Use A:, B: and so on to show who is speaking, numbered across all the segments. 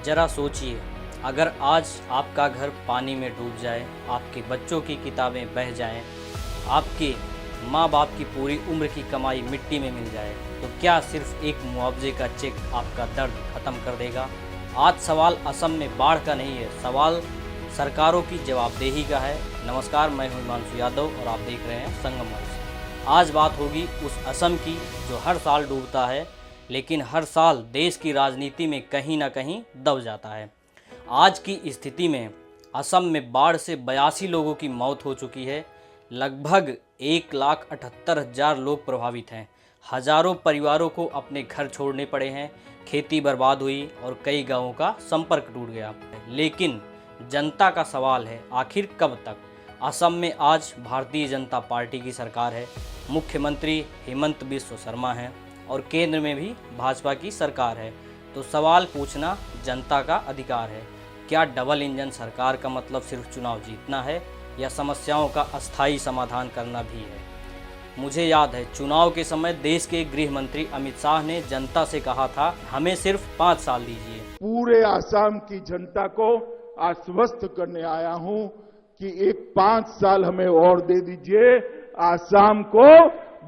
A: जरा सोचिए, अगर आज आपका घर पानी में डूब जाए, आपके बच्चों की किताबें बह जाएं, आपके माँ बाप की पूरी उम्र की कमाई मिट्टी में मिल जाए, तो क्या सिर्फ एक मुआवजे का चेक आपका दर्द खत्म कर देगा? आज सवाल असम में बाढ़ का नहीं है, सवाल सरकारों की जवाबदेही का है। नमस्कार, मैं हूं हिमांशु यादव और आप देख रहे हैं संगम वॉइस। आज बात होगी उस असम की जो हर साल डूबता है, लेकिन हर साल देश की राजनीति में कहीं ना कहीं दब जाता है। आज की स्थिति में असम में बाढ़ से 82 लोगों की मौत हो चुकी है। लगभग 1,78,000 लोग प्रभावित हैं। हजारों परिवारों को अपने घर छोड़ने पड़े हैं, खेती बर्बाद हुई और कई गांवों का संपर्क टूट गया। लेकिन जनता का सवाल है, आखिर कब तक? असम में आज भारतीय जनता पार्टी की सरकार है, मुख्यमंत्री हेमंत बिस्वा शर्मा हैं और केंद्र में भी भाजपा की सरकार है। तो सवाल पूछना जनता का अधिकार है। क्या डबल इंजन सरकार का मतलब सिर्फ चुनाव जीतना है या समस्याओं का अस्थायी समाधान करना भी है? मुझे याद है, चुनाव के समय देश के गृह मंत्री अमित शाह ने जनता से कहा था, हमें सिर्फ 5 साल दीजिए।
B: पूरे आसाम की जनता को आश्वस्त करने आया हूं कि एक 5 साल हमें और दे दीजिए। आसाम को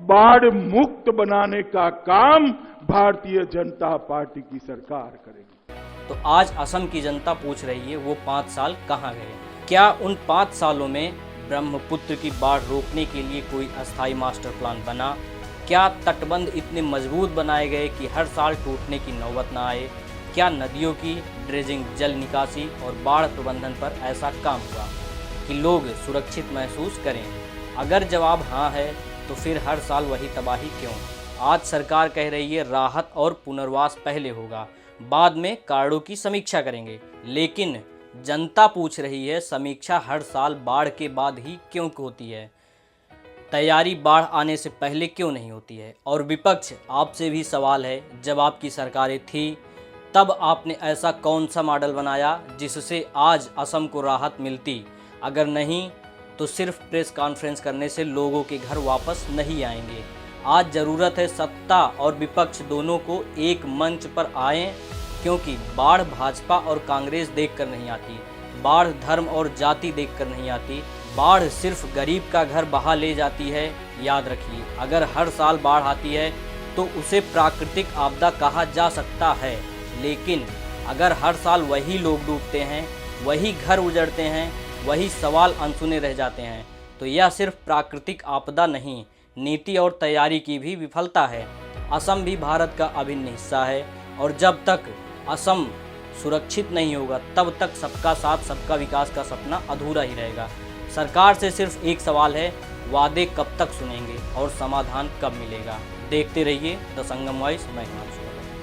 B: बाढ़ मुक्त बनाने का काम भारतीय जनता पार्टी की सरकार करेगी।
A: तो आज असम की जनता पूछ रही है, वो 5 साल कहाँ गए? क्या उन 5 सालों में ब्रह्मपुत्र की बाढ़ रोकने के लिए कोई अस्थायी मास्टर प्लान बना? क्या तटबंध इतने मजबूत बनाए गए कि हर साल टूटने की नौबत न आए? क्या नदियों की ड्रेजिंग, जल निकासी और बाढ़ प्रबंधन पर ऐसा काम हुआ कि लोग सुरक्षित महसूस करें? अगर जवाब हाँ है, तो फिर हर साल वही तबाही क्यों? आज सरकार कह रही है राहत और पुनर्वास पहले होगा, बाद में कारणों की समीक्षा करेंगे। लेकिन जनता पूछ रही है, समीक्षा हर साल बाढ़ के बाद ही क्यों होती है? तैयारी बाढ़ आने से पहले क्यों नहीं होती है? और विपक्ष, आपसे भी सवाल है, जब आपकी सरकारें थी तब आपने ऐसा कौन सा मॉडल बनाया जिससे आज असम को राहत मिलती? अगर नहीं, तो सिर्फ प्रेस कॉन्फ्रेंस करने से लोगों के घर वापस नहीं आएंगे। आज ज़रूरत है सत्ता और विपक्ष दोनों को एक मंच पर आएं, क्योंकि बाढ़ भाजपा और कांग्रेस देखकर नहीं आती, बाढ़ धर्म और जाति देखकर नहीं आती, बाढ़ सिर्फ गरीब का घर बहा ले जाती है। याद रखिए, अगर हर साल बाढ़ आती है तो उसे प्राकृतिक आपदा कहा जा सकता है, लेकिन अगर हर साल वही लोग डूबते हैं, वही घर उजड़ते हैं, वही सवाल अनसुने रह जाते हैं, तो यह सिर्फ प्राकृतिक आपदा नहीं, नीति और तैयारी की भी विफलता है। असम भी भारत का अभिन्न हिस्सा है और जब तक असम सुरक्षित नहीं होगा, तब तक सबका साथ सबका विकास का सपना अधूरा ही रहेगा। सरकार से सिर्फ एक सवाल है, वादे कब तक सुनेंगे और समाधान कब मिलेगा? देखते रहिए द संगम वॉइस। मैं हिमांशु।